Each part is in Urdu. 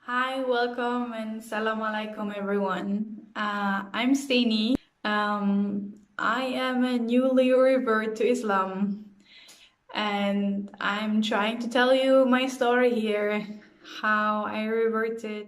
Hi, welcome and salam alaikum everyone. I'm Staini. I am a newly revert to Islam and I'm trying to tell you my story here, how I reverted.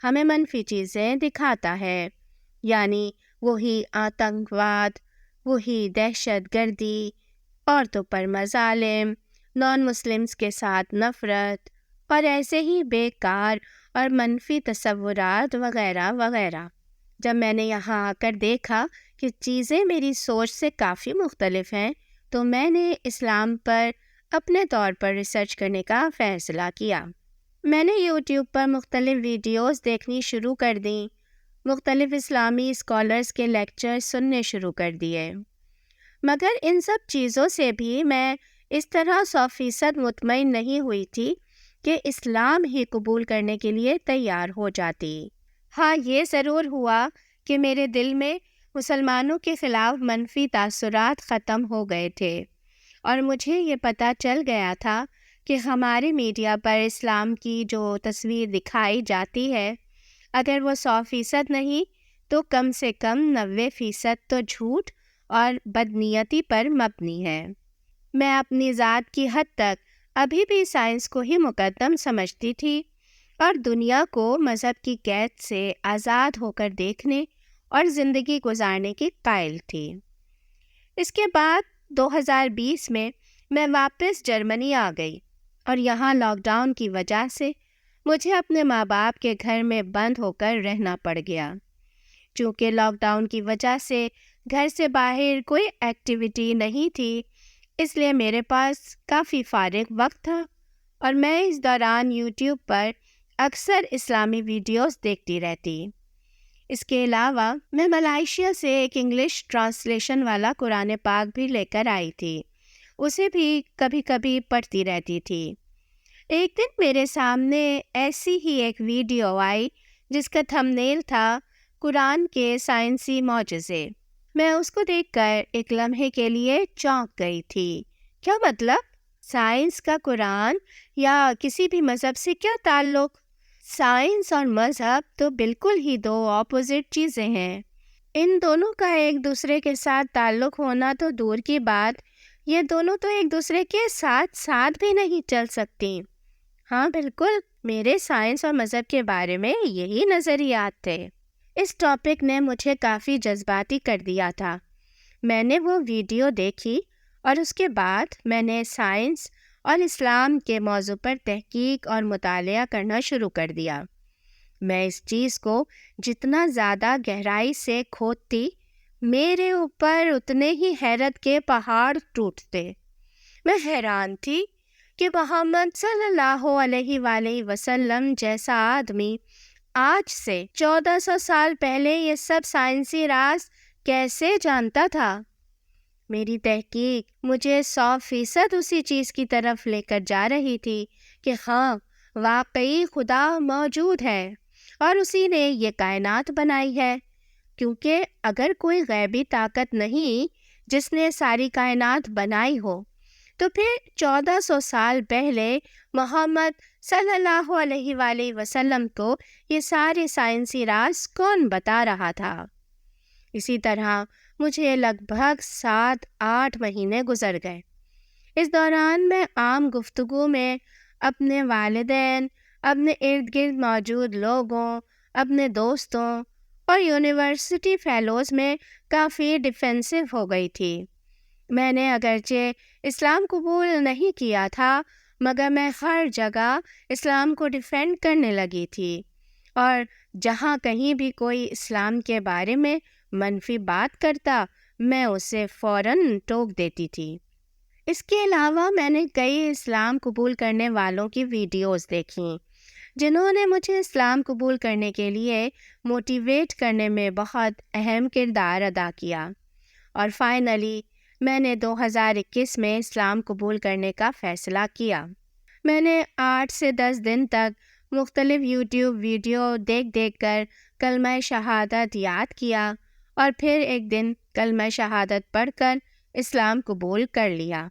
ہمیں منفی چیزیں دکھاتا ہے، یعنی وہی آتنکواد، وہی دہشت گردی، عورتوں پر مظالم، نان مسلمز کے ساتھ نفرت اور ایسے ہی بیکار اور منفی تصورات وغیرہ وغیرہ۔ جب میں نے یہاں آ کر دیکھا کہ چیزیں میری سوچ سے کافی مختلف ہیں، تو میں نے اسلام پر اپنے طور پر ریسرچ کرنے کا فیصلہ کیا۔ میں نے یوٹیوب پر مختلف ویڈیوز دیکھنی شروع کر دیں، مختلف اسلامی اسکالرز کے لیکچر سننے شروع کر دیے، مگر ان سب چیزوں سے بھی میں اس طرح 100% مطمئن نہیں ہوئی تھی کہ اسلام ہی قبول کرنے کے لیے تیار ہو جاتی۔ ہاں، یہ ضرور ہوا کہ میرے دل میں مسلمانوں کے خلاف منفی تاثرات ختم ہو گئے تھے، اور مجھے یہ پتہ چل گیا تھا کہ ہمارے میڈیا پر اسلام کی جو تصویر دکھائی جاتی ہے، اگر وہ 100% نہیں تو کم سے کم 90% تو جھوٹ اور بدنیتی پر مبنی ہے۔ میں اپنی ذات کی حد تک ابھی بھی سائنس کو ہی مقدم سمجھتی تھی اور دنیا کو مذہب کی قید سے آزاد ہو کر دیکھنے اور زندگی گزارنے کی قائل تھی۔ اس کے بعد 2020 میں واپس جرمنی آ گئی، اور یہاں لاک ڈاؤن کی وجہ سے مجھے اپنے ماں باپ کے گھر میں بند ہو کر رہنا پڑ گیا۔ چونکہ لاک ڈاؤن کی وجہ سے گھر سے باہر کوئی ایکٹیویٹی نہیں تھی، اس لیے میرے پاس کافی فارغ وقت تھا، اور میں اس دوران یوٹیوب پر اکثر اسلامی ویڈیوز دیکھتی رہتی۔ اس کے علاوہ میں ملائیشیا سے ایک انگلش ٹرانسلیشن والا قرآن پاک بھی لے کر آئی تھی، اسے بھی کبھی کبھی پڑھتی رہتی تھی۔ ایک دن میرے سامنے ایسی ہی ایک ویڈیو آئی جس کا تھمبنیل تھا قرآن کے سائنسی معجزے۔ میں اس کو دیکھ کر ایک لمحے کے لیے چونک گئی تھی۔ کیا مطلب؟ سائنس کا قرآن یا کسی بھی مذہب سے کیا تعلق؟ سائنس اور مذہب تو بالکل ہی دو اپوزٹ چیزیں ہیں، ان دونوں کا ایک دوسرے کے ساتھ تعلق ہونا تو دور کی بات، یہ دونوں تو ایک دوسرے کے ساتھ ساتھ بھی نہیں چل سکتی۔ ہاں بالکل، میرے سائنس اور مذہب کے بارے میں یہی نظریات تھے۔ اس ٹاپک نے مجھے کافی جذباتی کر دیا تھا۔ میں نے وہ ویڈیو دیکھی اور اس کے بعد میں نے سائنس اور اسلام کے موضوع پر تحقیق اور مطالعہ کرنا شروع کر دیا۔ میں اس چیز کو جتنا زیادہ گہرائی سے کھودتی، میرے اوپر اتنے ہی حیرت کے پہاڑ ٹوٹتے۔ میں حیران تھی کہ محمد صلی اللہ علیہ وآلہ وسلم جیسا آدمی آج سے 1400 سال پہلے یہ سب سائنسی راز کیسے جانتا تھا۔ میری تحقیق مجھے 100% اسی چیز کی طرف لے کر جا رہی تھی کہ ہاں، واقعی خدا موجود ہے اور اسی نے یہ کائنات بنائی ہے، کیونکہ اگر کوئی غیبی طاقت نہیں جس نے ساری کائنات بنائی ہو، تو پھر 1400 سال پہلے محمد صلی اللہ علیہ وآلہ وسلم کو یہ سارے سائنسی راز کون بتا رہا تھا؟ اسی طرح مجھے لگ بھگ 7-8 مہینے گزر گئے۔ اس دوران میں عام گفتگو میں اپنے والدین، اپنے ارد گرد موجود لوگوں، اپنے دوستوں اور یونیورسٹی فیلوز میں کافی ڈیفینسو ہو گئی تھی۔ میں نے اگرچہ اسلام قبول نہیں کیا تھا، مگر میں ہر جگہ اسلام کو ڈیفینڈ کرنے لگی تھی، اور جہاں کہیں بھی کوئی اسلام کے بارے میں منفی بات کرتا، میں اسے فوراً ٹوک دیتی تھی۔ اس کے علاوہ میں نے کئی اسلام قبول کرنے والوں کی ویڈیوز دیکھیں جنہوں نے مجھے اسلام قبول کرنے کے لیے موٹیویٹ کرنے میں بہت اہم کردار ادا کیا، اور فائنلی میں نے 2021 میں اسلام قبول کرنے کا فیصلہ کیا۔ میں نے 8 سے 10 دن تک مختلف یوٹیوب ویڈیو دیکھ دیکھ کر کلمہ شہادت یاد کیا، اور پھر ایک دن کلمہ شہادت پڑھ کر اسلام قبول کر لیا۔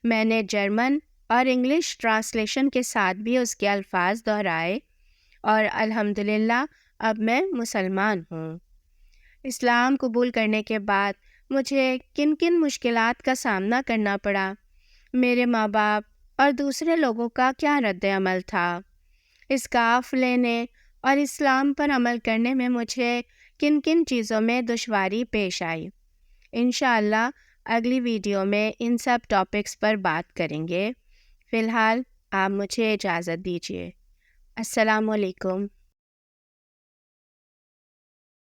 میں نے جرمن اور انگلش ٹرانسلیشن کے ساتھ بھی اس کے الفاظ دہرائے، اور الحمدللہ اب میں مسلمان ہوں۔ اسلام قبول کرنے کے بعد مجھے کن کن مشکلات کا سامنا کرنا پڑا، میرے ماں باپ اور دوسرے لوگوں کا کیا رد عمل تھا، اس قافلے نے اور اسلام پر عمل کرنے میں مجھے کن کن چیزوں میں دشواری پیش آئی۔ انشاءاللہ اگلی ویڈیو میں ان سب ٹاپکس پر بات کریں گے۔ فی الحال آپ مجھے اجازت دیجیے۔ السلام علیکم۔